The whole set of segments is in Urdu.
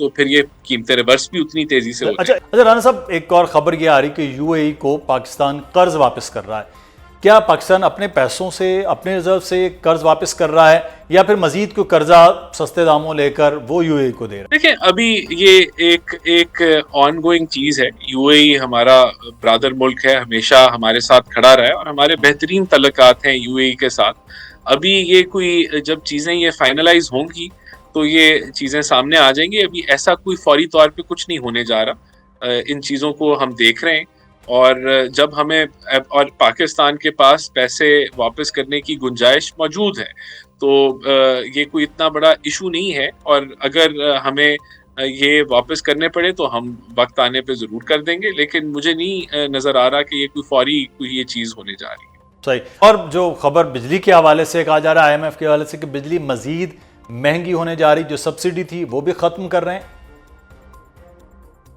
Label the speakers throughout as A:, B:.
A: تو پھر یہ قیمتیں ریورس بھی اتنی تیزی سے ہوتی ہیں۔
B: اچھا رانا صاحب، ایک اور خبر یہ آ رہی کہ یو اے ای کو پاکستان قرض واپس کر رہا ہے، کیا پاکستان اپنے پیسوں سے اپنے ریزرو سے قرض واپس کر رہا ہے یا پھر مزید کوئی قرضہ سستے داموں لے کر وہ یو اے ای کو دے رہا ہے؟
A: دیکھیں ابھی یہ ایک آن گوئنگ چیز ہے، یو اے ای ہمارا برادر ملک ہے، ہمیشہ ہمارے ساتھ کھڑا رہا ہے اور ہمارے بہترین تعلقات ہیں یو اے ای کے ساتھ۔ ابھی یہ کوئی جب چیزیں یہ فائنلائز ہوں گی تو یہ چیزیں سامنے آ جائیں گی، ابھی ایسا کوئی فوری طور پہ کچھ نہیں ہونے جا رہا، ان چیزوں کو ہم دیکھ رہے ہیں اور جب ہمیں اور پاکستان کے پاس پیسے واپس کرنے کی گنجائش موجود ہے تو یہ کوئی اتنا بڑا ایشو نہیں ہے، اور اگر ہمیں یہ واپس کرنے پڑے تو ہم وقت آنے پہ ضرور کر دیں گے، لیکن مجھے نہیں نظر آ رہا کہ یہ کوئی فوری کوئی یہ چیز ہونے جا رہی ہے۔
B: صحیح۔ اور جو خبر بجلی کے حوالے سے کہا جا رہا ہے آئی ایم ایف کے حوالے سے کہ بجلی مزید مہنگی ہونے جا رہی، جو سبسڈی تھی وہ بھی ختم کر رہے ہیں۔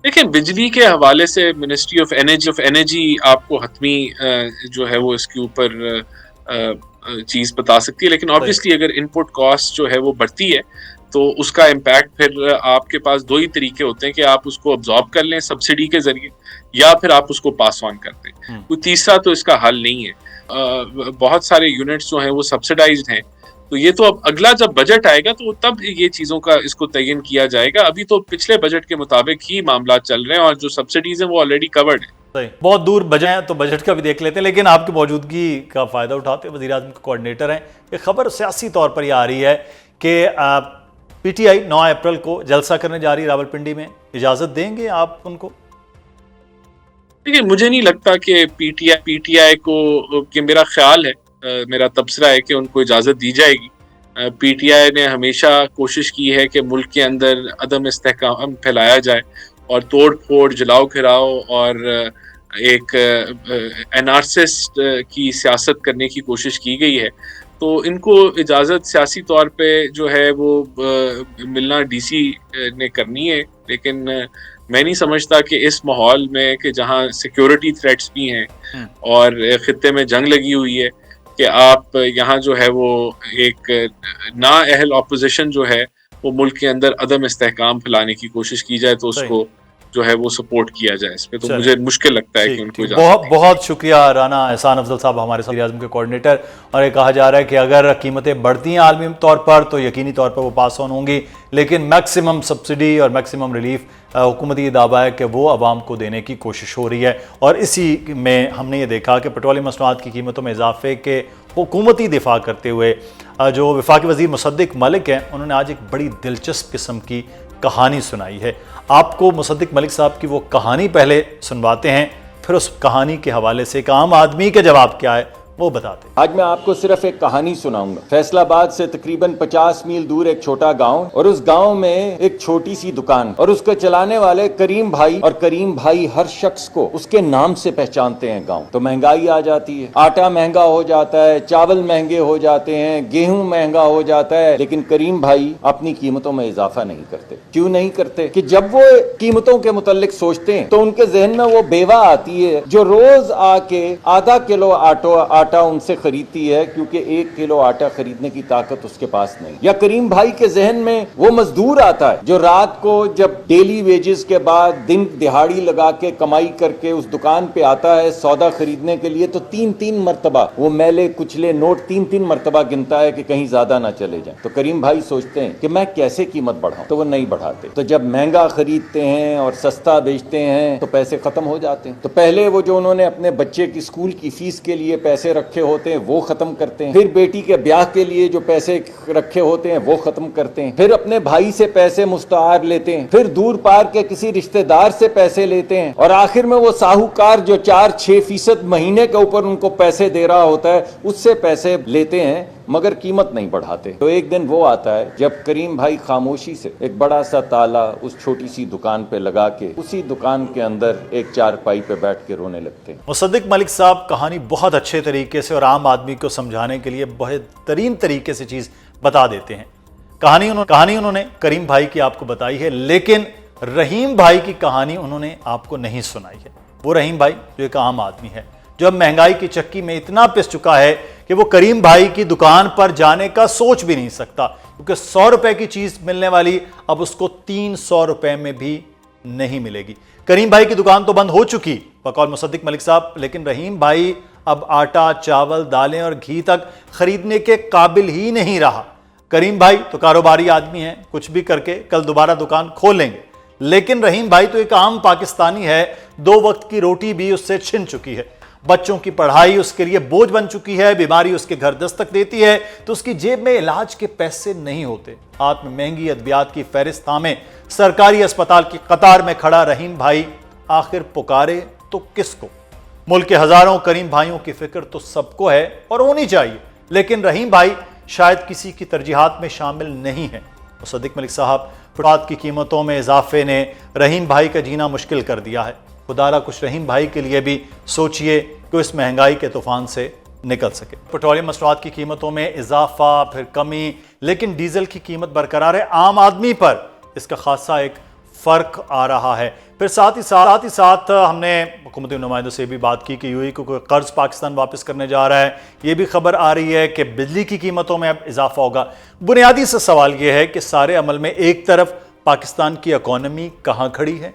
A: دیکھیں بجلی کے حوالے سے منسٹری آف انرجی آپ کو حتمی جو ہے وہ اس کے اوپر چیز بتا سکتی ہے، لیکن آبویسلی اگر ان پٹ کاسٹ جو ہے وہ بڑھتی ہے تو اس کا امپیکٹ پھر آپ کے پاس دو ہی طریقے ہوتے ہیں کہ آپ اس کو ابزارب کر لیں سبسڈی کے ذریعے یا پھر آپ اس کو پاس آن کر دیں، کوئی تیسرا تو اس کا حل نہیں ہے۔ بہت سارے یونٹس جو ہیں وہ سبسڈائزڈ ہیں، تو یہ تو اب اگلا جب بجٹ آئے گا تو تب یہ چیزوں کا اس کو تعین کیا جائے گا، ابھی تو پچھلے بجٹ کے مطابق ہی معاملات چل رہے ہیں اور جو سبسڈیز ہیں وہ آلریڈی کورڈ ہیں۔
B: صحیح، بہت دور بجے ہیں تو بجٹ کا بھی دیکھ لیتے ہیں، لیکن آپ کی موجودگی کا فائدہ اٹھاتے وزیر اعظم کے کوارڈینیٹر ہیں، ایک خبر سیاسی طور پر یہ آ رہی ہے کہ پی ٹی آئی 9 اپریل کو جلسہ کرنے جا رہی ہے راولپنڈی میں، اجازت دیں گے آپ ان کو؟
A: دیکھیے مجھے نہیں لگتا کہ پی ٹی آئی کو، کہ میرا خیال ہے، میرا تبصرہ ہے کہ ان کو اجازت دی جائے گی۔ پی ٹی آئی نے ہمیشہ کوشش کی ہے کہ ملک کے اندر عدم استحکام پھیلایا جائے اور توڑ پھوڑ، جلاؤ گھراؤ اور ایک انارسسٹ کی سیاست کرنے کی کوشش کی گئی ہے، تو ان کو اجازت سیاسی طور پہ جو ہے وہ ملنا ڈی سی نے کرنی ہے، لیکن میں نہیں سمجھتا کہ اس ماحول میں کہ جہاں سیکیورٹی تھریٹس بھی ہیں اور خطے میں جنگ لگی ہوئی ہے کہ آپ یہاں جو ہے وہ ایک نااہل اپوزیشن جو ہے وہ ملک کے اندر عدم استحکام پھیلانے کی کوشش کی جائے تو اس کو جو ہے وہ سپورٹ کیا جائے، اس پہ تو مجھے مشکل لگتا ہے کہ ان کو
B: بہت شکریہ رانا احسان افضل صاحب، ہمارے وزیر اعظم کے کوارڈینیٹر، اور یہ کہا جا رہا ہے کہ اگر قیمتیں بڑھتی ہیں عالمی طور پر تو یقینی طور پر وہ پاس آن ہوں گی، لیکن میکسیمم سبسڈی اور میکسیمم ریلیف حکومتی دعویٰ ہے کہ وہ عوام کو دینے کی کوشش ہو رہی ہے، اور اسی میں ہم نے یہ دیکھا کہ پیٹرولیم مصنوعات کی قیمتوں میں اضافے کے حکومتی دفاع کرتے ہوئے جو وفاقی وزیر مصدق ملک ہیں، انہوں نے آج ایک بڑی دلچسپ قسم کی کہانی سنائی ہے۔ آپ کو مصدق ملک صاحب کی وہ کہانی پہلے سنواتے ہیں، پھر اس کہانی کے حوالے سے ایک عام آدمی کا جواب کیا ہے وہ بتاتے ہیں۔
C: آج میں آپ کو صرف ایک کہانی سناؤں گا۔ فیصل آباد سے تقریباً 50 میل دور ایک چھوٹا گاؤں، اور اس گاؤں میں ایک چھوٹی سی دکان، اور اس کو چلانے والے کریم بھائی، اور کریم بھائی ہر شخص کو اس کے نام سے پہچانتے ہیں گاؤں۔ تو مہنگائی آ جاتی ہے، آٹا مہنگا ہو جاتا ہے، چاول مہنگے ہو جاتے ہیں، گیہوں مہنگا ہو جاتا ہے، لیکن کریم بھائی اپنی قیمتوں میں اضافہ نہیں کرتے۔ کیوں نہیں کرتے؟ کہ جب وہ قیمتوں کے متعلق سوچتے ہیں تو ان کے ذہن میں وہ بیوہ آتی ہے جو روز آ کے آدھا کلو آٹا ان سے خریدتی ہے، کیونکہ 1 کلو آٹا خریدنے کی طاقت اس کے پاس نہیں۔ یا کریم بھائی کے ذہن میں وہ مزدور آتا ہے جو رات کو جب ڈیلی ویجز کے بعد دن دہاڑی لگا کے کمائی کر کے اس دکان پہ آتا ہے سودا خریدنے کے لیے، تو 3 مرتبہ وہ میلے کچلے نوٹ 3 مرتبہ گنتا ہے کہ کہیں زیادہ نہ چلے جائیں۔ تو کریم بھائی سوچتے ہیں کہ میں کیسے قیمت بڑھاؤں، تو وہ نہیں بڑھاتے۔ تو جب مہنگا خریدتے ہیں اور سستا بیچتے ہیں تو پیسے ختم ہو جاتے ہیں۔ تو پہلے وہ جو انہوں نے اپنے بچے کی اسکول کی فیس کے لیے پیسے رکھے ہوتے ہیں وہ ختم کرتے ہیں، پھر بیٹی کے بیاہ کے لیے جو پیسے رکھے ہوتے ہیں وہ ختم کرتے ہیں، پھر اپنے بھائی سے پیسے مستعار لیتے ہیں، پھر دور پار کے کسی رشتہ دار سے پیسے لیتے ہیں، اور آخر میں وہ ساہوکار جو 4-6% مہینے کے اوپر ان کو پیسے دے رہا ہوتا ہے اس سے پیسے لیتے ہیں، مگر قیمت نہیں بڑھاتے۔ تو ایک دن وہ آتا ہے جب کریم بھائی خاموشی سے ایک بڑا سا تالا اس چھوٹی سی دکان پہ لگا کے اسی دکان کے اندر ایک چارپائی پہ بیٹھ کے رونے لگتے ہیں۔
B: مصدق ملک صاحب کہانی بہت اچھے طریقے سے اور عام آدمی کو سمجھانے کے لیے بہترین طریقے سے چیز بتا دیتے ہیں۔ کہانی انہوں نے کریم بھائی کی آپ کو بتائی ہے، لیکن رحیم بھائی کی کہانی انہوں نے آپ کو نہیں سنائی ہے۔ وہ رحیم بھائی جو ایک عام آدمی ہے، جو اب مہنگائی کی چکی میں اتنا پس چکا ہے کہ وہ کریم بھائی کی دکان پر جانے کا سوچ بھی نہیں سکتا، کیونکہ 100 روپے کی چیز ملنے والی اب اس کو 300 روپے میں بھی نہیں ملے گی۔ کریم بھائی کی دکان تو بند ہو چکی بقول مصدق ملک صاحب، لیکن رحیم بھائی اب آٹا، چاول، دالیں اور گھی تک خریدنے کے قابل ہی نہیں رہا۔ کریم بھائی تو کاروباری آدمی ہیں، کچھ بھی کر کے کل دوبارہ دکان کھول لیں گے، لیکن رحیم بھائی تو ایک عام پاکستانی ہے، 2 وقت کی روٹی بھی اس سے چھن چکی ہے، بچوں کی پڑھائی اس کے لیے بوجھ بن چکی ہے، بیماری اس کے گھر دستک دیتی ہے تو اس کی جیب میں علاج کے پیسے نہیں ہوتے، ہاتھ میں مہنگی ادویات کی فہرست تھامے سرکاری اسپتال کی قطار میں کھڑا رحیم بھائی آخر پکارے تو کس کو؟ ملک کے ہزاروں کریم بھائیوں کی فکر تو سب کو ہے اور ہونی چاہیے، لیکن رحیم بھائی شاید کسی کی ترجیحات میں شامل نہیں ہیں۔ مصدق ملک صاحب، پٹرول کی قیمتوں میں اضافے نے رحیم بھائی کا جینا مشکل کر دیا ہے، خدا را کچھ رحیم بھائی کے لیے بھی سوچئے کہ اس مہنگائی کے طوفان سے نکل سکے۔ پٹرولیم مصنوعات کی قیمتوں میں اضافہ، پھر کمی، لیکن ڈیزل کی قیمت برقرار ہے، عام آدمی پر اس کا خاصا ایک فرق آ رہا ہے۔ پھر ساتھ ہی ساتھ ہم نے حکومتی نمائندوں سے بھی بات کی کہ یو اے کو کوئی قرض پاکستان واپس کرنے جا رہا ہے، یہ بھی خبر آ رہی ہے کہ بجلی کی قیمتوں میں اب اضافہ ہوگا۔ بنیادی سے سوال یہ ہے کہ سارے عمل میں ایک طرف پاکستان کی اکانومی کہاں کھڑی ہے،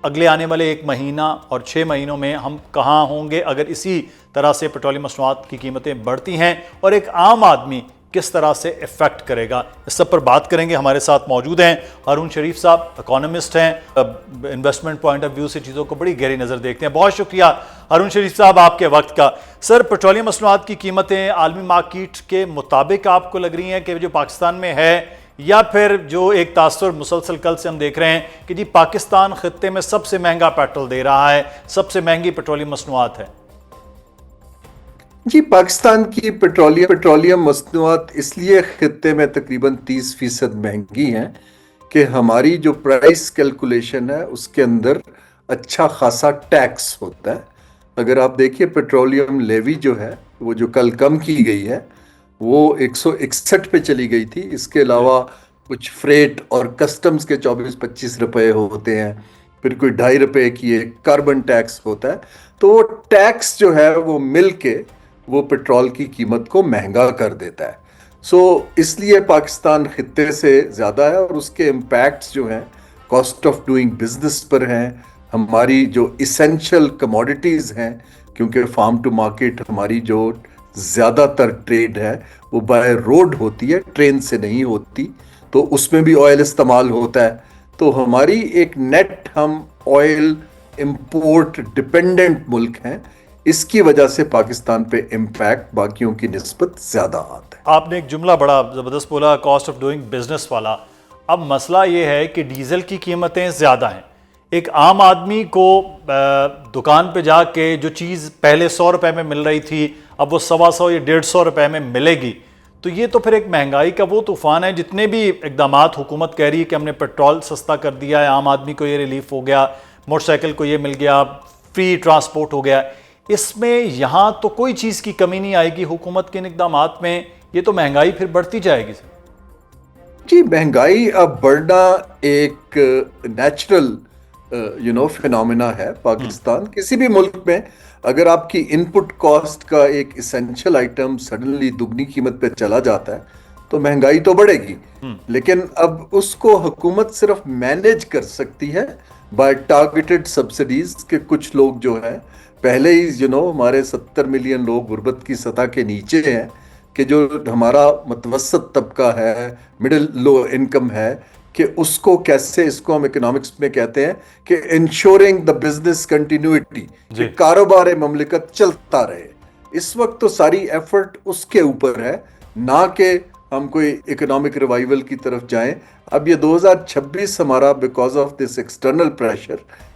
B: اگلے آنے والے 1 مہینہ اور 6 مہینوں میں ہم کہاں ہوں گے اگر اسی طرح سے پیٹرولیم مصنوعات کی قیمتیں بڑھتی ہیں، اور ایک عام آدمی کس طرح سے افیکٹ کرے گا، اس سب پر بات کریں گے۔ ہمارے ساتھ موجود ہیں ہارون شریف صاحب، اکانومسٹ ہیں، انویسٹمنٹ پوائنٹ آف ویو سے چیزوں کو بڑی گہری نظر دیکھتے ہیں۔ بہت شکریہ ہارون شریف صاحب آپ کے وقت کا۔ سر، پیٹرولیم مصنوعات کی قیمتیں عالمی مارکیٹ کے مطابق آپ کو لگ رہی ہیں کہ جو پاکستان میں ہے، یا پھر جو ایک تاثر مسلسل کل سے ہم دیکھ رہے ہیں کہ جی پاکستان خطے میں سب سے مہنگا پیٹرول دے رہا ہے، سب سے مہنگی پیٹرولیم مصنوعات ہے؟
D: جی، پاکستان کی پیٹرولیم مصنوعات اس لیے خطے میں تقریباً 30% مہنگی ہیں کہ ہماری جو پرائس کیلکولیشن ہے اس کے اندر اچھا خاصا ٹیکس ہوتا ہے۔ اگر آپ دیکھیے پیٹرولیم لیوی جو ہے وہ جو کل کم کی گئی ہے وہ 161 پہ چلی گئی تھی، اس کے علاوہ کچھ فریٹ اور کسٹمز کے 24-25 روپے ہوتے ہیں، پھر کوئی 2.5 روپے کی ایک کاربن ٹیکس ہوتا ہے، تو وہ ٹیکس جو ہے وہ مل کے وہ پیٹرول کی قیمت کو مہنگا کر دیتا ہے۔ اس لیے پاکستان خطے سے زیادہ ہے، اور اس کے امپیکٹس جو ہیں کاسٹ آف ڈوئنگ بزنس پر ہیں، ہماری جو اسینشل کموڈیٹیز ہیں، کیونکہ فارم ٹو مارکیٹ ہماری جو زیادہ تر ٹریڈ ہے وہ بائی روڈ ہوتی ہے، ٹرین سے نہیں ہوتی، تو اس میں بھی آئل استعمال ہوتا ہے، تو ہماری ایک نیٹ ہم آئل امپورٹ ڈیپینڈنٹ ملک ہیں، اس کی وجہ سے پاکستان پہ امپیکٹ باقیوں کی نسبت زیادہ آتا ہے۔
B: آپ نے ایک جملہ بڑا زبردست بولا، کاسٹ آف ڈوئنگ بزنس والا۔ اب مسئلہ یہ ہے کہ ڈیزل کی قیمتیں زیادہ ہیں، ایک عام آدمی کو دکان پہ جا کے جو چیز پہلے 100 روپے میں مل رہی تھی اب وہ 125 یا 150 روپے میں ملے گی، تو یہ تو پھر ایک مہنگائی کا وہ طوفان ہے۔ جتنے بھی اقدامات حکومت کہہ رہی ہے کہ ہم نے پیٹرول سستا کر دیا ہے، عام آدمی کو یہ ریلیف ہو گیا، موٹر سائیکل کو یہ مل گیا، فری ٹرانسپورٹ ہو گیا، اس میں یہاں تو کوئی چیز کی کمی نہیں آئے گی حکومت کے ان اقدامات میں، یہ تو مہنگائی پھر بڑھتی جائے گی۔
D: جی، مہنگائی اب بڑھنا ایک نیچرل فینومینا ہے پاکستان، کسی بھی ملک میں اگر آپ کی ان پٹ کاسٹ کا ایک اسینشل آئٹم سڈنلی دگنی قیمت پہ چلا جاتا ہے تو مہنگائی تو بڑھے گی، لیکن اب اس کو حکومت صرف مینیج کر سکتی ہے بائی ٹارگیٹڈ سبسڈیز، کہ کچھ لوگ جو ہیں پہلے ہی ہمارے 70 ملین لوگ غربت کی سطح کے نیچے ہیں، کہ جو ہمارا متوسط طبقہ ہے، مڈل لو انکم ہے، کہ اس کو کیسے، اس کو ہم اکنامکس میں کہتے ہیں کہ انشورنگ دا بزنس کنٹینیوٹی، کہ کاروبار مملکت چلتا رہے۔ اس وقت تو ساری ایفرٹ اس کے اوپر ہے، نہ کہ ہم کوئی اکنامک ریوائیول کی طرف جائیں۔ اب یہ 2026 ہمارا because of this external pressure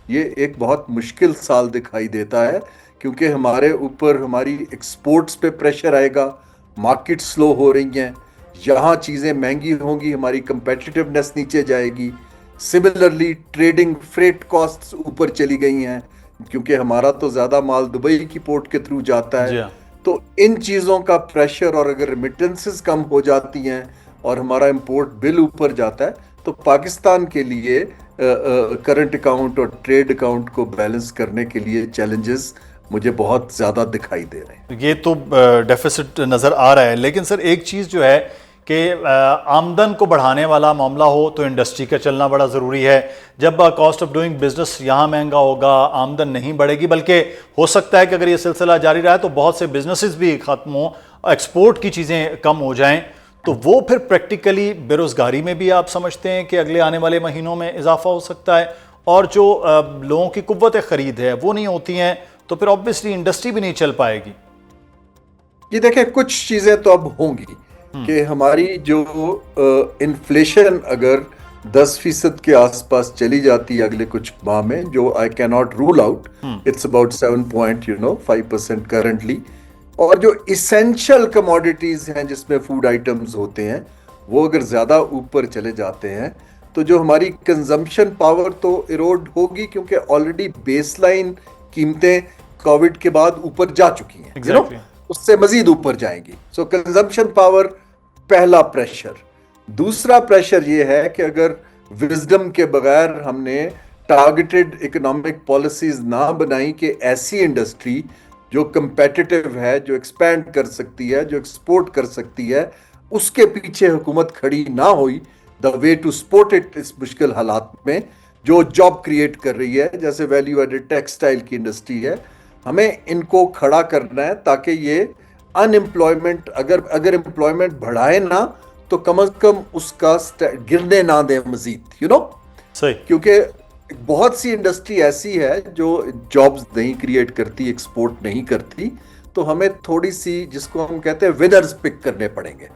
D: یہ ایک بہت مشکل سال دکھائی دیتا ہے، کیونکہ ہمارے اوپر ہماری ایکسپورٹس پہ پریشر آئے گا، مارکیٹ سلو ہو رہی ہیں، یہاں چیزیں مہنگی ہوں گی، ہماری کمپیٹیٹیونیس نیچے جائے گی۔ سملرلی ٹریڈنگ فریٹ کاسٹس اوپر چلی گئی ہیں، کیونکہ ہمارا تو زیادہ مال دبئی کی پورٹ کے تھرو جاتا ہے، تو ان چیزوں کا پریشر، اور اگر ریمیٹنسز کم ہو جاتی ہیں اور ہمارا امپورٹ بل اوپر جاتا ہے تو پاکستان کے لیے کرنٹ اکاؤنٹ اور ٹریڈ اکاؤنٹ کو بیلنس کرنے کے لیے چیلنجز مجھے بہت زیادہ دکھائی دے رہے ہیں.
B: یہ تو ڈیفیسٹ نظر آ رہا ہے، لیکن سر ایک چیز جو ہے کہ آمدن کو بڑھانے والا معاملہ ہو تو انڈسٹری کا چلنا بڑا ضروری ہے. جب کاسٹ آف ڈوئنگ بزنس یہاں مہنگا ہوگا، آمدن نہیں بڑھے گی، بلکہ ہو سکتا ہے کہ اگر یہ سلسلہ جاری رہا تو بہت سے بزنسز بھی ختم ہوں، ایکسپورٹ کی چیزیں کم ہو جائیں، تو وہ پھر پریکٹیکلی بے روزگاری میں بھی آپ سمجھتے ہیں کہ اگلے آنے والے مہینوں میں اضافہ ہو سکتا ہے، اور جو لوگوں کی قوت خرید ہے وہ نہیں ہوتی ہیں تو پھر آبویسلی انڈسٹری بھی نہیں چل پائے گی.
D: یہ دیکھیں کچھ چیزیں تو اب ہوں گی کہ ہماری جو انفلیشن اگر 10% کے آس پاس چلی جاتی ہے اگلے کچھ ماہ میں، جو آئی کی not roll out, it's about 7.5% currently, اور جو اسینشل کموڈیٹیز ہیں جس میں فوڈ آئٹمز ہوتے ہیں وہ اگر زیادہ اوپر چلے جاتے ہیں تو جو ہماری کنزمپشن پاور تو ایروڈ ہوگی، کیونکہ آلریڈی بیس لائن قیمتیں کووڈ کے بعد اوپر جا چکی ہیں، اس سے مزید اوپر جائیں گی. سو کنزمپشن پاور پہلا پریشر. دوسرا پریشر یہ ہے کہ اگر وزڈم کے بغیر ہم نے ٹارگیٹڈ اکنامک پالیسیز نہ بنائی کہ ایسی انڈسٹری جو کمپیٹیٹیو ہے، جو ایکسپینڈ کر سکتی ہے، جو ایکسپورٹ کر سکتی ہے، اس کے پیچھے حکومت کھڑی نہ ہوئی، دا وے ٹو سپورٹ اٹ اس مشکل حالات میں جو جاب کریٹ کر رہی ہے، جیسے ویلیو ایڈڈ ٹیکسٹائل کی انڈسٹری ہے، ہمیں ان کو کھڑا کرنا ہے تاکہ یہ ان امپلائمنٹ اگر امپلائمنٹ بڑھائے نہ تو کم از کم اس کا گرنے نہ دیں مزید،
B: صحیح.
D: کیونکہ بہت سی انڈسٹری ایسی ہے جو جابز نہیں کریٹ کرتی، ایکسپورٹ نہیں کرتی، تو ہمیں تھوڑی سی جس کو ہم کہتے ہیں ونرز پک کرنے پڑیں گے.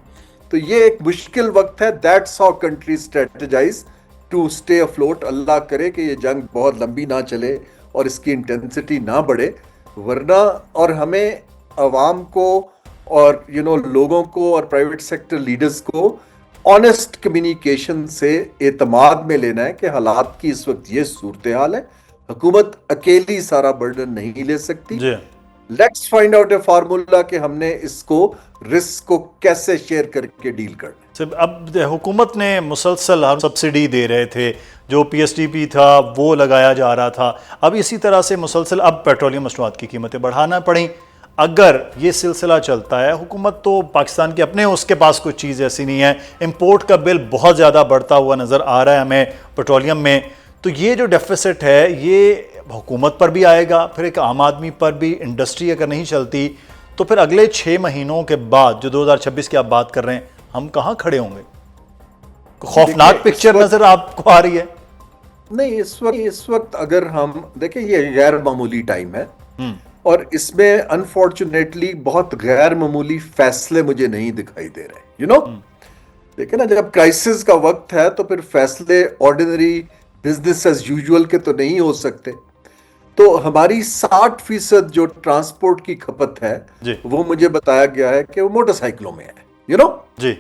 D: تو یہ ایک مشکل وقت ہے. That's how country strategize to stay afloat. اللہ کرے کہ یہ جنگ بہت لمبی نہ چلے اور اس کی انٹینسٹی نہ بڑھے، ورنہ اور ہمیں عوام کو اور لوگوں کو اور پرائیویٹ سیکٹر لیڈرز کو آنیسٹ کمیونیکیشن سے اعتماد میں لینا ہے کہ حالات کی اس وقت یہ صورتحال ہے، حکومت اکیلی سارا برڈن نہیں لے سکتی. Let's find out a formula کہ ہم نے اس کو رسک کو کیسے شیئر کر کے ڈیل کرنا.
B: اب حکومت نے مسلسل سبسڈی دے رہے تھے، جو پی ایس ٹی پی تھا وہ لگایا جا رہا تھا، اب اسی طرح سے مسلسل اب پیٹرولیم مصنوعات کی قیمتیں بڑھانا پڑیں. اگر یہ سلسلہ چلتا ہے، حکومت تو پاکستان کے اپنے اس کے پاس کوئی چیز ایسی نہیں ہے، امپورٹ کا بل بہت زیادہ بڑھتا ہوا نظر آ رہا ہے ہمیں پیٹرولیم میں، تو یہ جو ڈیفیسٹ ہے یہ حکومت پر بھی آئے گا، پھر ایک عام آدمی پر بھی. انڈسٹری اگر نہیں چلتی تو پھر اگلے 6 مہینوں کے بعد جو 2026 کی آپ بات کر رہے ہیں، ہم کہاں کھڑے ہوں گے؟ خوفناک پکچر نظر آپ کو آ رہی ہے؟
D: نہیں، اس وقت اگر ہم دیکھیں یہ غیر معمولی ٹائم ہے، اور اس میں انفارچونیٹلی بہت غیر معمولی فیصلے مجھے نہیں دکھائی دے رہے. دیکھیں نا، جب کرائسس کا وقت ہے تو پھر فیصلے آرڈینری بزنس ایز یوزول کے تو نہیں ہو سکتے. تو ہماری 60% جو ٹرانسپورٹ کی کھپت ہے وہ مجھے بتایا گیا ہے کہ وہ موٹر سائیکلوں میں ہے،
B: جی.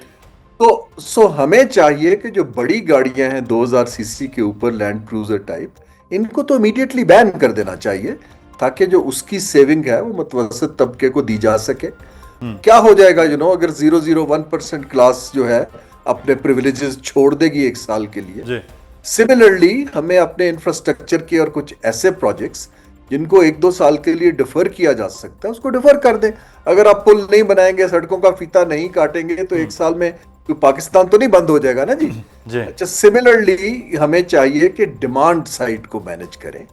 D: تو ہمیں چاہیے کہ جو بڑی گاڑیاں ہیں 2000 سی سی کے اوپر، لینڈ کروزر ٹائپ، ان کو تو امیڈیٹلی بین کر دینا چاہیے تاکہ جو اس کی سیونگ ہے وہ متوسط طبقے کو دی جا سکے. کیا ہو جائے گا اگر 0.01% کلاس جو ہے اپنے پریویلیجز چھوڑ دے گی 1 سال کے لیے. سملرلی ہمیں اپنے انفراسٹرکچر کے اور کچھ ایسے پروجیکٹس جن کو 1-2 سال کے لیے ڈیفر کیا جا سکتا ہے اس کو ڈیفر کر دیں. اگر آپ پل نہیں بنائیں گے، سڑکوں کا فیتا نہیں کاٹیں گے تو 1 سال میں پاکستان تو نہیں بند ہو جائے گا نا جی. اچھا، سملرلی ہمیں چاہیے کہ ڈیمانڈ سائڈ کو مینج کریں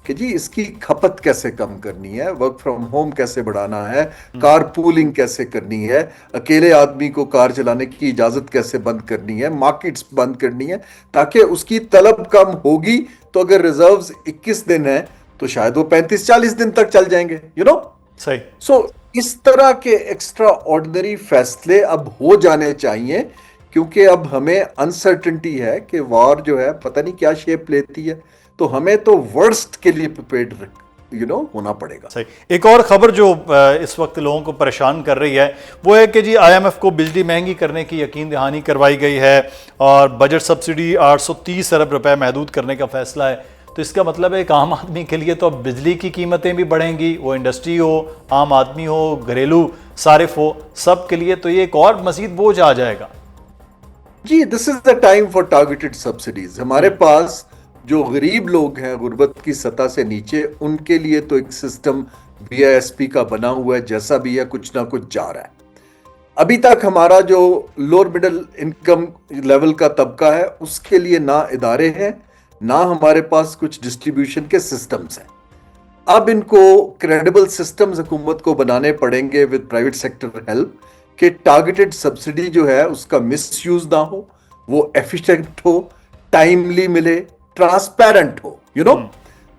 D: کہ جی اس کی کھپت کیسے کم کرنی ہے، ورک فرام ہوم کیسے بڑھانا ہے، کار پولنگ کیسے کرنی ہے، اکیلے آدمی کو کار چلانے کی اجازت کیسے بند کرنی ہے، مارکیٹس بند کرنی ہے تاکہ اس کی طلب کم ہوگی. تو اگر ریزروز 21 دن ہیں تو شاید وہ 35-40 دن تک چل جائیں گے.
B: صحیح.
D: سو اس طرح کے ایکسٹرا آرڈنری فیصلے اب ہو جانے چاہیے، کیونکہ اب ہمیں انسرٹنٹی ہے کہ وار جو ہے پتہ نہیں کیا شیپ لیتی ہے، تو ہمیں تو ورسٹ کے لیے پریپیئرڈ ہونا پڑے گا.
B: صحیح. ایک اور خبر جو اس وقت لوگوں کو پریشان کر رہی ہے وہ ہے کہ جی IMF کو بجلی مہنگی کرنے کی یقین دہانی کروائی گئی ہے اور بجٹ سبسڈی 830 ارب روپے محدود کرنے کا فیصلہ ہے. تو اس کا مطلب ہے ایک عام آدمی کے لیے تو اب بجلی کی قیمتیں بھی بڑھیں گی، وہ انڈسٹری ہو، عام آدمی ہو، گھریلو صارف ہو، سب کے لیے تو یہ ایک اور مزید بوجھ آ جائے گا.
D: جی، this is the time for targeted subsidies. ہمارے پاس جو غریب لوگ ہیں غربت کی سطح سے نیچے، ان کے لیے تو ایک سسٹم BISP کا بنا ہوا ہے, جیسا بھی ہے کچھ نہ کچھ جا رہا ہے. ابھی تک ہمارا جو لوور مڈل انکم لیول کا طبقہ ہے اس کے لیے نہ ادارے ہیں, نہ ہمارے پاس کچھ ڈسٹریبیوشن کے سسٹمز ہیں. اب ان کو کریڈیبل سسٹمز حکومت کو بنانے پڑیں گے ود پرائیویٹ سیکٹر ہیلپ, کہ ٹارگیٹڈ سبسڈی جو ہے اس کا مس یوز نہ ہو, وہ ایفیشینٹ ہو, ٹائملی ملے, ٹرانسپیرنٹ ہو,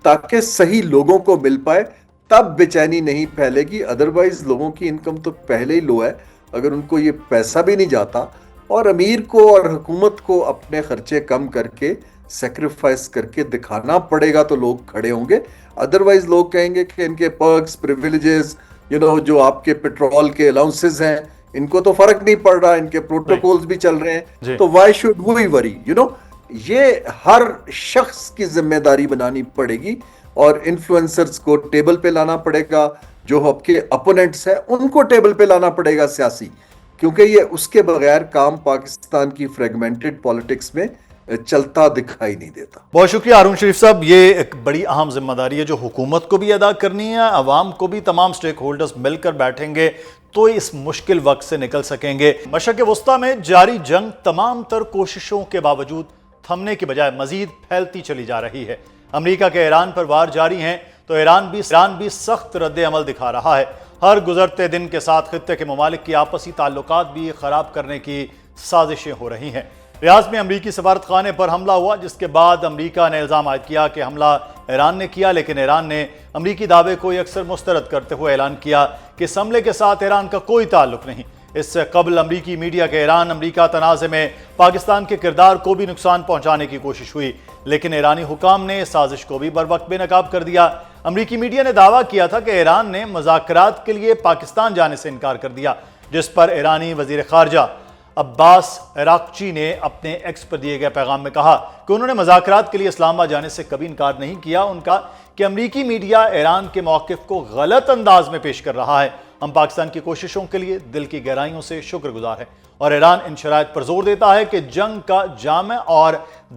D: تاکہ صحیح لوگوں کو مل پائے. تب بے چینی نہیں پھیلے گی. ادروائز لوگوں کی انکم تو پہلے ہی لو ہے, اگر ان کو یہ پیسہ بھی نہیں جاتا, اور امیر کو اور حکومت کو اپنے خرچے کم کر کے سیکریفائس کر کے دکھانا پڑے گا تو لوگ کھڑے ہوں گے. ادروائز لوگ کہیں گے کہ ان کے پرکس, پریویلیجز, جو آپ کے پیٹرول کے الاؤنسز ہیں, ان کو تو فرق نہیں پڑ رہا, ان کے پروٹوکولز بھی چل رہے ہیں, تو وائی شوڈ وی وری. یہ ہر شخص کی ذمہ داری بنانی پڑے گی, اور انفلوئنسرز کو ٹیبل پہ لانا پڑے گا, جو آپ کے اپوننٹس ہیں ان کو ٹیبل پہ لانا پڑے گا سیاسی, کیونکہ یہ اس کے بغیر کام پاکستان کی فریگمنٹڈ پالیٹکس میں چلتا دکھائی نہیں دیتا.
B: بہت شکریہ ہارون شریف صاحب. یہ ایک بڑی اہم ذمہ داری ہے جو حکومت کو بھی ادا کرنی ہے, عوام کو بھی. تمام سٹیک ہولڈرز مل کر بیٹھیں گے تو اس مشکل وقت سے نکل سکیں گے. مشرق وسطیٰ میں جاری جنگ تمام تر کوششوں کے باوجود تھمنے کی بجائے مزید پھیلتی چلی جا رہی ہے. امریکہ کے ایران پر وار جاری ہیں تو ایران بھی سخت رد عمل دکھا رہا ہے. ہر گزرتے دن کے ساتھ خطے کے ممالک کی آپسی تعلقات بھی خراب کرنے کی سازشیں ہو رہی ہیں. ریاض میں امریکی سفارت خانے پر حملہ ہوا, جس کے بعد امریکہ نے الزام عائد کیا کہ حملہ ایران نے کیا, لیکن ایران نے امریکی دعوے کو یکسر مسترد کرتے ہوئے اعلان کیا کہ اس حملے کے ساتھ ایران کا کوئی تعلق نہیں. اس سے قبل امریکی میڈیا کے ایران امریکہ تنازع میں پاکستان کے کردار کو بھی نقصان پہنچانے کی کوشش ہوئی, لیکن ایرانی حکام نے اس سازش کو بھی بروقت بے نقاب کر دیا. امریکی میڈیا نے دعویٰ کیا تھا کہ ایران نے مذاکرات کے لیے پاکستان جانے سے انکار کر دیا, جس پر ایرانی وزیر خارجہ عباس عراقچی نے اپنے ایکس پر دیے گئے پیغام میں کہا کہ انہوں نے مذاکرات کے لیے اسلام آباد جانے سے کبھی انکار نہیں کیا. ان کا کہ امریکی میڈیا ایران کے موقف کو غلط انداز میں پیش کر رہا ہے. ہم پاکستان کی کوششوں کے لیے دل کی گہرائیوں سے شکر گزار ہیں, اور ایران ان شرائط پر زور دیتا ہے کہ جنگ کا جامع اور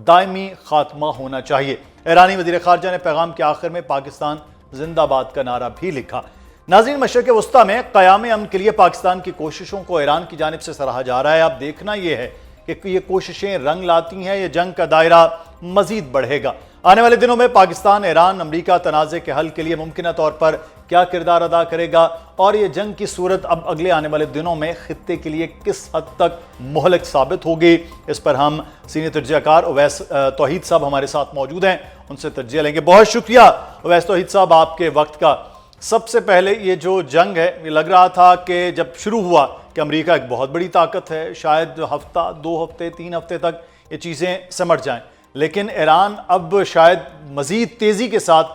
B: دائمی خاتمہ ہونا چاہیے. ایرانی وزیر خارجہ نے پیغام کے آخر میں پاکستان زندہ باد کا نعرہ بھی لکھا. ناظرین, مشرق وسطیٰ میں قیام امن کے لیے پاکستان کی کوششوں کو ایران کی جانب سے سراہا جا رہا ہے. اب دیکھنا یہ ہے کہ یہ کوششیں رنگ لاتی ہیں یا جنگ کا دائرہ مزید بڑھے گا. آنے والے دنوں میں پاکستان ایران امریکہ تنازع کے حل کے لیے ممکنہ طور پر کیا کردار ادا کرے گا, اور یہ جنگ کی صورت اب اگلے آنے والے دنوں میں خطے کے لیے کس حد تک مہلک ثابت ہوگی, اس پر ہم سینئر تجزیہ کار اویس توحید صاحب ہمارے ساتھ موجود ہیں, ان سے تجزیہ لیں گے. بہت شکریہ اویس توحید صاحب آپ کے وقت کا. سب سے پہلے یہ جو جنگ ہے, یہ لگ رہا تھا کہ جب شروع ہوا کہ امریکہ ایک بہت بڑی طاقت ہے, شاید ہفتہ, 2 ہفتے, 3 ہفتے تک یہ چیزیں سمٹ جائیں, لیکن ایران اب شاید مزید تیزی کے ساتھ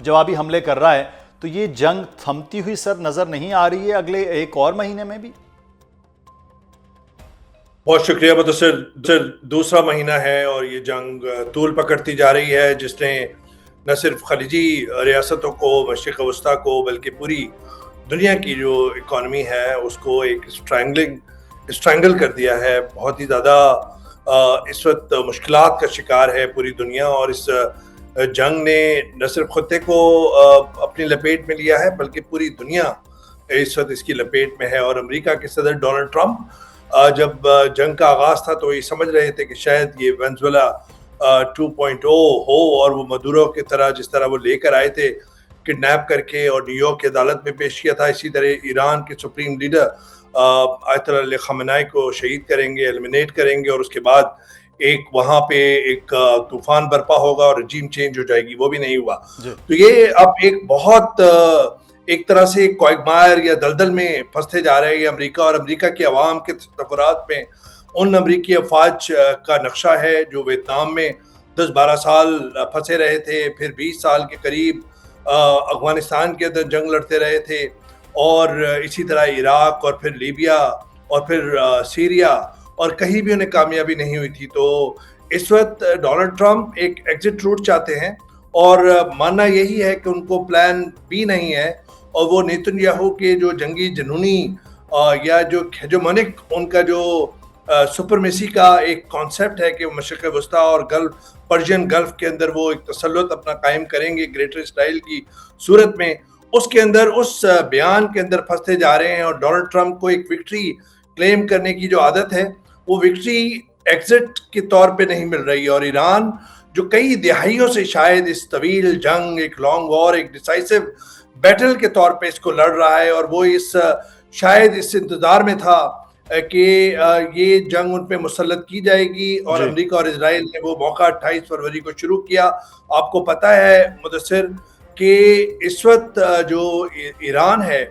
B: جوابی حملے کر رہا ہے. تو یہ جنگ تھمتی ہوئی سر نظر نہیں آ رہی ہے اگلے ایک اور مہینے میں بھی؟
E: بہت شکریہ مدثر. دوسرا مہینہ ہے اور یہ جنگ طول پکڑتی جا رہی ہے, جس نے نہ صرف خلیجی ریاستوں کو, مشرق وسطیٰ کو, بلکہ پوری دنیا کی جو اکانومی ہے اس کو ایک اسٹرینگل کر دیا ہے. بہت ہی زیادہ اس وقت مشکلات کا شکار ہے پوری دنیا, اور اس جنگ نے نہ صرف خطے کو اپنی لپیٹ میں لیا ہے بلکہ پوری دنیا اس وقت اس کی لپیٹ میں ہے. اور امریکہ کے صدر ڈونلڈ ٹرمپ جب جنگ کا آغاز تھا تو یہ سمجھ رہے تھے کہ شاید یہ وینزویلا 2.0 ہو, اور وہ مدورو کی طرح جس طرح وہ لے کر آئے تھے کڈنیپ کر کے اور نیو یارک کی عدالت میں پیش کیا تھا, اسی طرح ایران کے سپریم لیڈر آیت اللہ علی خامنائی کو شہید کریں گے, ایلیمنیٹ کریں گے, اور اس کے بعد ایک وہاں پہ ایک طوفان برپا ہوگا اور رجیم چینج ہو جائے گی. وہ بھی نہیں ہوا. تو یہ اب ایک بہت ایک طرح سے کوائگمائر یا دلدل میں پھنستے جا رہے ہیں امریکہ, اور امریکہ کے عوام کے تصورات میں ان امریکی افواج کا نقشہ ہے جو ویتنام میں 10-12 سال پھنسے رہے تھے, پھر 20 سال کے قریب افغانستان کے اندر جنگ لڑتے رہے تھے, اور اسی طرح عراق, اور پھر لیبیا, اور پھر سیریا, اور کہیں بھی انہیں کامیابی نہیں ہوئی تھی. تو اس وقت ڈونلڈ ٹرمپ ایک ایگزٹ روٹ چاہتے ہیں, اور ماننا یہی ہے کہ ان کو پلان بی نہیں ہے, اور وہ نیتن یاہو کے جو جنگی جنونی یا جو ہیجمونک ان کا جو سپرمیسی کا ایک کانسیپٹ ہے کہ وہ مشرق وسطیٰ اور پرشین گلف کے اندر وہ ایک تسلط اپنا قائم کریں گے گریٹر اسرائیل کی صورت میں, اس کے اندر اس بیان کے اندر پھنستے جا رہے ہیں. اور ڈونلڈ ٹرمپ کو ایک وکٹری کلیم کرنے کی جو عادت ہے وہ وکٹری ایگزٹ کے طور پہ نہیں مل رہی. اور ایران جو کئی دہائیوں سے شاید اس طویل جنگ, ایک لانگ وار, ایک ڈیسائسو بیٹل کے طور پہ اس کو لڑ رہا ہے, اور وہ شاید اس انتظار میں تھا کہ یہ جنگ ان پہ مسلط کی جائے گی. اور امریکہ اور اسرائیل نے وہ موقع 28 فروری کو شروع کیا. آپ کو پتہ ہے مدثر کہ اس وقت جو ایران ہے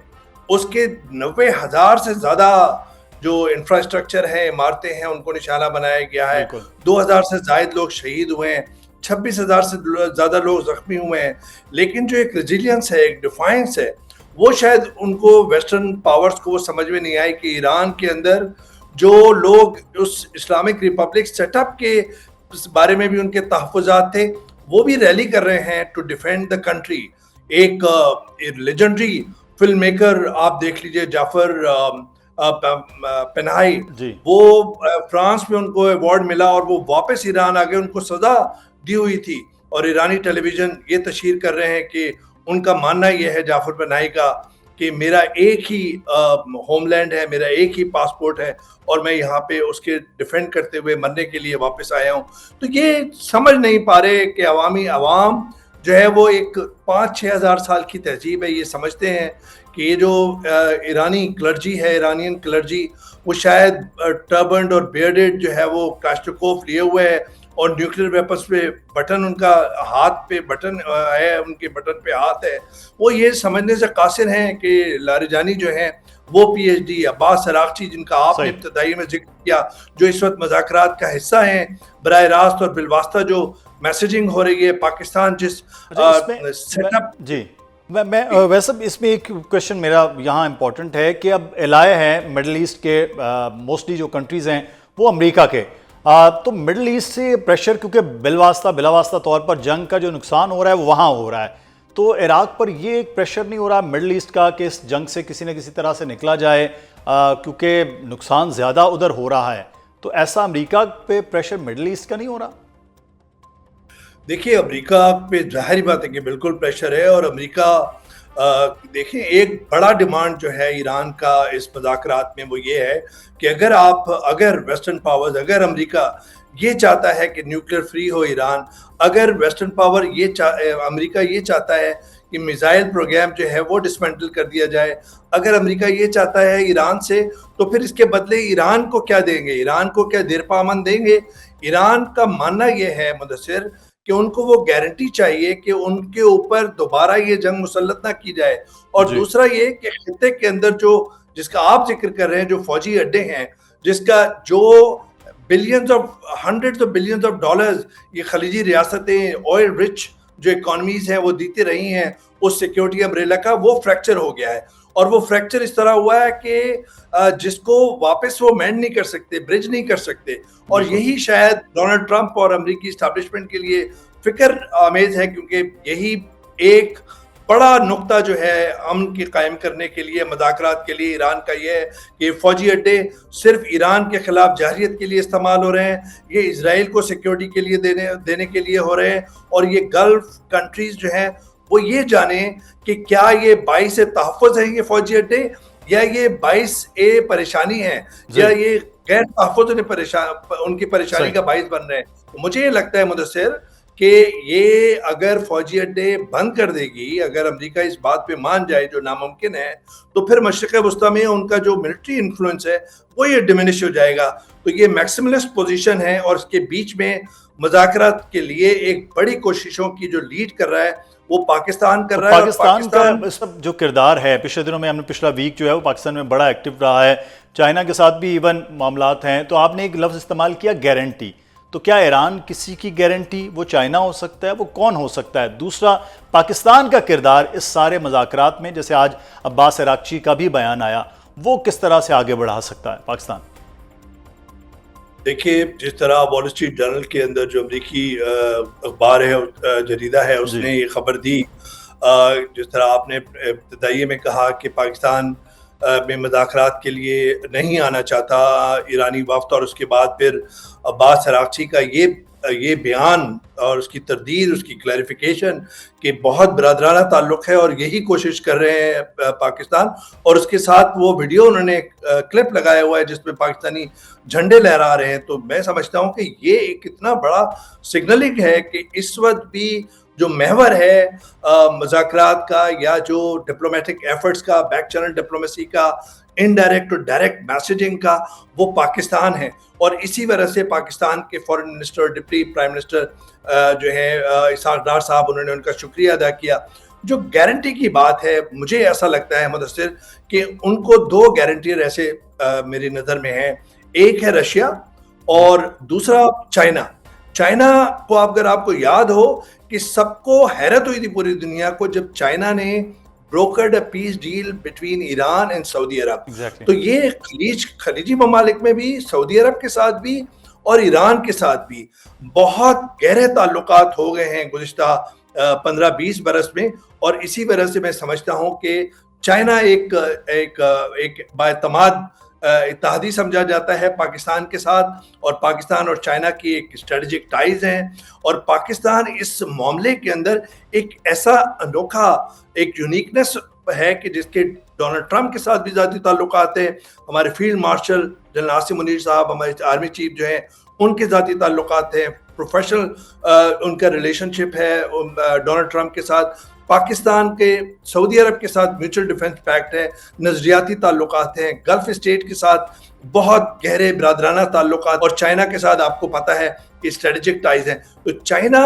E: اس کے 90,000 سے زیادہ جو انفراسٹرکچر ہے, عمارتیں ہیں, ان کو نشانہ بنایا گیا ہے. 2,000 سے زائد لوگ شہید ہوئے ہیں, 26,000 سے زیادہ لوگ زخمی ہوئے ہیں. لیکن جو ایک ریزیلینس ہے, ایک ڈیفائنس ہے, وہ شاید ان کو ویسٹرن پاورز کو وہ سمجھ میں نہیں آئی کہ ایران کے اندر جو لوگ اس اسلامک ریپبلک سیٹ اپ کے بارے میں بھی ان کے تحفظات تھے, وہ بھی ریلی کر رہے ہیں ٹو ڈیفینڈ دا کنٹری. ایک لیجنڈری فلم میکر آپ دیکھ لیجئے, جعفر پناہی, وہ فرانس میں ان کو ایوارڈ ملا اور وہ واپس ایران آ گئے, ان کو سزا دی ہوئی تھی. اور ایرانی ٹیلی ویژن یہ تشہیر کر رہے ہیں کہ ان کا ماننا یہ ہے, جعفر پناہی کا, کہ میرا ایک ہی ہوم لینڈ ہے, میرا ایک ہی پاسپورٹ ہے, اور میں یہاں پہ اس کے ڈیفینڈ کرتے ہوئے مرنے کے لیے واپس آیا ہوں. تو یہ سمجھ نہیں پا رہے کہ عوام جو ہے وہ ایک 5-6 ہزار سال کی تہذیب ہے. یہ سمجھتے ہیں کہ یہ جو ایرانی کلرجی ہے, ایرانین کلرجی, وہ شاید ٹربنڈ اور بیئرڈڈ جو ہے وہ کلاشنکوف لیے ہوئے ہے, اور نیوکلیر ویپنز پہ بٹن, ان کا ہاتھ پہ بٹن ہے, ان کے بٹن پہ ہاتھ ہے. وہ یہ سمجھنے سے قاصر ہیں کہ لاریجانی جو ہیں وہ پی ایچ ڈی, عباس عراقچی جن کا آپ نے ابتدائی میں ذکر کیا, جو اس وقت مذاکرات کا حصہ ہیں براہ راست اور بالواسطہ جو میسیجنگ ہو رہی ہے پاکستان جس سیٹ اپ.
B: جی میں ویسے اس میں ایک کویشچن میرا یہاں امپورٹنٹ ہے کہ اب الائے ہیں مڈل ایسٹ کے موسٹلی جو کنٹریز ہیں وہ امریکہ کے, تو مڈل ایسٹ سے پریشر, کیونکہ بلا واسطہ طور پر جنگ کا جو نقصان ہو رہا ہے وہ وہاں ہو رہا ہے, تو عراق پر یہ ایک پریشر نہیں ہو رہا مڈل ایسٹ کا کہ اس جنگ سے کسی نہ کسی طرح سے نکلا جائے, کیونکہ نقصان زیادہ ادھر ہو رہا ہے, تو ایسا امریکہ پہ پریشر مڈل ایسٹ کا نہیں ہو رہا؟
E: دیکھیے امریکہ پہ ظاہری بات ہے کہ بالکل پریشر ہے, اور امریکہ دیکھیں ایک بڑا ڈیمانڈ جو ہے ایران کا اس مذاکرات میں وہ یہ ہے کہ اگر ویسٹرن پاورز, اگر امریکہ یہ چاہتا ہے کہ نیوکلیر فری ہو ایران, اگر ویسٹرن پاور امریکہ یہ چاہتا ہے کہ میزائل پروگرام جو ہے وہ ڈسمینٹل کر دیا جائے, اگر امریکہ یہ چاہتا ہے ایران سے, تو پھر اس کے بدلے ایران کو کیا دیں گے, ایران کو کیا دیرپامن دیں گے. ایران کا ماننا یہ ہے مدثر کہ ان کو وہ گارنٹی چاہیے کہ ان کے اوپر دوبارہ یہ جنگ مسلط نہ کی جائے, اور دوسرا یہ کہ خطے کے اندر جس کا آپ ذکر کر رہے ہیں, جو فوجی اڈے ہیں, جس کا جو hundreds of billions of dollars یہ خلیجی ریاستیں آئل رچ جو اکانومیز ہیں وہ دیتی رہی ہیں اس سیکیورٹی امبریلا کا, وہ فریکچر ہو گیا ہے. اور وہ فریکچر اس طرح ہوا ہے کہ جس کو واپس وہ مینڈ نہیں کر سکتے, برج نہیں کر سکتے. اور یہی شاید ڈونلڈ ٹرمپ اور امریکی اسٹیبلشمنٹ کے لیے فکر آمیز ہے, کیونکہ یہی ایک بڑا نقطہ جو ہے امن کی قائم کرنے کے لیے, مذاکرات کے لیے ایران کا یہ ہے کہ فوجی اڈے صرف ایران کے خلاف جارحیت کے لیے استعمال ہو رہے ہیں, یہ اسرائیل کو سیکیورٹی کے لیے دینے کے لیے ہو رہے ہیں, اور یہ گلف کنٹریز جو ہیں وہ یہ جانیں کہ کیا یہ باعث تحفظ ہیں یہ فوجی اڈے, یا یہ باعث پریشانی ہے, یا یہ غیر تحفظ ان کی پریشانی کا باعث بن رہے ہیں. مجھے یہ لگتا ہے مدثر کہ یہ اگر فوجی اڈے بند کر دے گی, اگر امریکہ اس بات پہ مان جائے جو ناممکن ہے, تو پھر مشرق وسطیٰ میں ان کا جو ملٹری انفلوئنس ہے وہ یہ ڈیمینش ہو جائے گا. تو یہ میکسیملسٹ پوزیشن ہے, اور اس کے بیچ میں مذاکرات کے لیے ایک بڑی کوششوں کی جو لیڈ کر رہا ہے وہ پاکستان کر رہا ہے.
B: پاکستان کا اس وقت جو کردار ہے, پچھلے دنوں میں ہم نے پچھلا ویک جو ہے وہ پاکستان میں بڑا ایکٹیو رہا ہے, چائنا کے ساتھ بھی ایون معاملات ہیں. تو آپ نے ایک لفظ استعمال کیا گارنٹی, تو کیا ایران کسی کی گارنٹی, وہ چائنا ہو سکتا ہے, وہ کون ہو سکتا ہے؟ دوسرا پاکستان کا کردار اس سارے مذاکرات میں, جیسے آج عباس عراقچی کا بھی بیان آیا, وہ کس طرح سے آگے بڑھا سکتا ہے پاکستان؟
E: دیکھیے جس طرح وال اسٹریٹ جرنل کے اندر جو امریکی اخبار ہے, جریدہ ہے, اس نے یہ خبر دی, جس طرح آپ نے ابتدائی میں کہا کہ پاکستان میں مذاکرات کے لیے نہیں آنا چاہتا ایرانی وفد, اور اس کے بعد پھر عباس عراقچی کا یہ یہ بیان اور اس کی تردید، اس کی کلیریفیکیشن کہ بہت برادرانہ تعلق ہے اور یہی کوشش کر رہے ہیں پاکستان، اور اس کے ساتھ وہ ویڈیو انہوں نے کلپ لگایا ہوا ہے جس میں پاکستانی جھنڈے لہرا رہے ہیں، تو میں سمجھتا ہوں کہ یہ ایک اتنا بڑا سگنلنگ ہے کہ اس وقت بھی جو محور ہے مذاکرات کا یا جو ڈپلومیٹک ایفرٹس کا، بیک چینل ڈپلومیسی کا، انڈائریکٹ اور ڈائریکٹ میسیجنگ کا، وہ پاکستان ہے. اور اسی وجہ سے پاکستان کے فورن منسٹر، ڈپٹی پرائم منسٹر جو ہے اسحاق ڈار صاحب، انہوں نے ان کا شکریہ ادا کیا. جو گارنٹی کی بات ہے، مجھے ایسا لگتا ہے مدثر کہ ان کو دو گارنٹیئر ایسے میری نظر میں ہیں. ایک ہے رشیا اور دوسرا چائنا. چائنا کو اگر آپ کو یاد ہو کہ سب کو حیرت ہوئی تھی پوری دنیا کو جب چائنا نے brokered a peace deal between Iran and Saudi Arab. تو یہ خلیجی ممالک میں بھی، سعودی عرب کے ساتھ بھی اور ایران کے ساتھ بھی بہت گہرے تعلقات ہو گئے ہیں گزشتہ 15-20 برس میں، اور اسی وجہ سے میں سمجھتا ہوں کہ چائنا ایک بااعتماد اتحادی سمجھا جاتا ہے پاکستان کے ساتھ، اور پاکستان اور چائنا کی ایک اسٹریٹجک ٹائز ہیں. اور پاکستان اس معاملے کے اندر ایک ایسا انوکھا ایک یونیکنس ہے کہ جس کے ڈونلڈ ٹرمپ کے ساتھ بھی ذاتی تعلقات ہیں، ہمارے field marshal general Asim Munir صاحب، ہمارے آرمی چیف جو ہیں ان کے ذاتی تعلقات ہیں، پروفیشنل ان کا ریلیشن شپ ہے ڈونلڈ ٹرمپ کے ساتھ. پاکستان کے سعودی عرب کے ساتھ میوچل ڈیفنس پیکٹ ہے، نظریاتی تعلقات ہیں، گلف اسٹیٹ کے ساتھ بہت گہرے برادرانہ تعلقات، اور چائنا کے ساتھ آپ کو پتہ ہے کہ اسٹریٹجک ٹائز ہیں. تو چائنا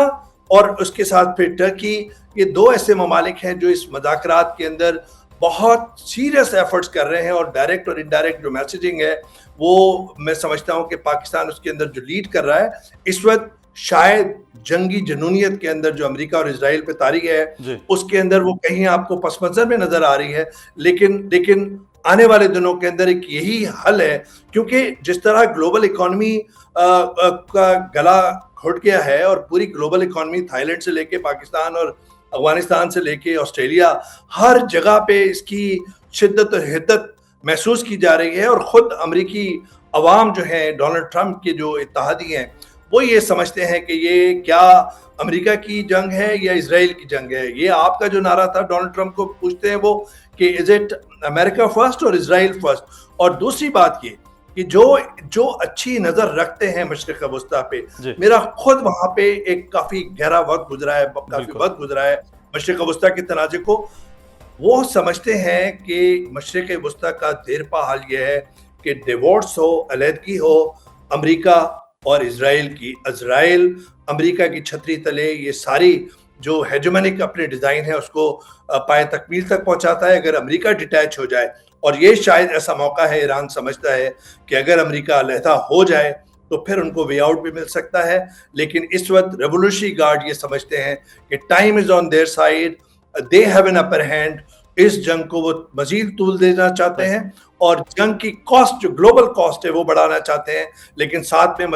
E: اور اس کے ساتھ پھر ٹرکی، یہ دو ایسے ممالک ہیں جو اس مذاکرات کے اندر بہت سیریس ایفرٹس کر رہے ہیں، اور ڈائریکٹ اور انڈائریکٹ جو میسیجنگ ہے وہ میں سمجھتا ہوں کہ پاکستان اس کے اندر جو لیڈ کر رہا ہے اس وقت شاید جنگی جنونیت کے اندر جو امریکہ اور اسرائیل پہ طاری ہے اس کے اندر وہ کہیں آپ کو پس منظر میں نظر آ رہی ہے، لیکن آنے والے دنوں کے اندر ایک یہی حل ہے، کیونکہ جس طرح گلوبل اکانومی کا گلا گھٹ گیا ہے، اور پوری گلوبل اکانومی تھائی لینڈ سے لے کے پاکستان اور افغانستان سے لے کے آسٹریلیا، ہر جگہ پہ اس کی شدت اور حدت محسوس کی جا رہی ہے، اور خود امریکی عوام جو ہیں ڈونلڈ ٹرمپ کے جو اتحادی ہیں وہ یہ سمجھتے ہیں کہ یہ کیا امریکہ کی جنگ ہے یا اسرائیل کی جنگ ہے. یہ آپ کا جو نعرہ تھا ڈونلڈ ٹرمپ کو پوچھتے ہیں وہ کہ از اٹ امریکہ فرسٹ اور اسرائیل فرسٹ. اور دوسری بات یہ کہ جو اچھی نظر رکھتے ہیں مشرق وسطیٰ پہ، میرا خود وہاں پہ ایک کافی گہرا وقت گزرا ہے مشرق وسطیٰ کے تنازع کو، وہ سمجھتے ہیں کہ مشرق وسطیٰ کا دیرپا حال یہ ہے کہ ڈیورس ہو، علیحدگی ہو امریکہ اور اسرائیل کی. اسرائیل امریکہ کی چھتری تلے یہ ساری جو ہیجمنک اپنے ڈیزائن ہے اس کو پائے تکمیل تک پہنچاتا ہے اگر امریکہ ڈیٹیچ ہو جائے. اور یہ شاید ایسا موقع ہے، ایران سمجھتا ہے کہ اگر امریکہ علیحدہ ہو جائے تو پھر ان کو وے آؤٹ بھی مل سکتا ہے. لیکن اس وقت ریولوشنری گارڈ یہ سمجھتے ہیں کہ time is on their side, they have an upper hand. اس جنگ کو وہ مزید طول دینا چاہتے ہیں اور جنگ کی کاسٹ جو گلوبل کاسٹ ہے وہ بڑھانا چاہتے ہیں، لیکن ساتھ میں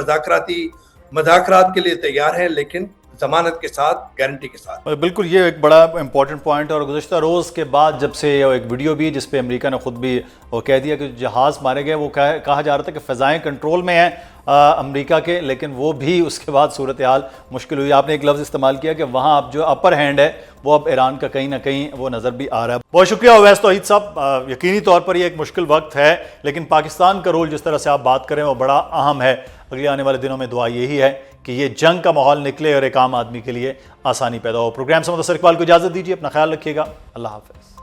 E: مذاکرات کے لیے تیار ہیں، لیکن ضمانت کے ساتھ، گارنٹی کے ساتھ.
B: بالکل، یہ ایک بڑا امپورٹنٹ پوائنٹ ہے. اور گزشتہ روز کے بعد جب سے ایک ویڈیو بھی جس پہ امریکہ نے خود بھی وہ کہہ دیا کہ جہاز مارے گئے، وہ کہا جا رہا تھا کہ فضائیں کنٹرول میں ہیں امریکہ کے، لیکن وہ بھی اس کے بعد صورتحال مشکل ہوئی. آپ نے ایک لفظ استعمال کیا کہ وہاں اب جو اپر ہینڈ ہے وہ اب ایران کا کہیں نہ کہیں وہ نظر بھی آ رہا ہے. بہت شکریہ اویس توحید صاحب. یقینی طور پر یہ ایک مشکل وقت ہے، لیکن پاکستان کا رول جس طرح سے آپ بات کریں وہ بڑا اہم ہے. اگلے آنے والے دنوں میں دعا یہی ہے کہ یہ جنگ کا ماحول نکلے اور ایک عام آدمی کے لیے آسانی پیدا ہو. پروگرام سے مدثر اقبال کو اجازت دیجیے، اپنا خیال رکھیے گا. اللہ حافظ.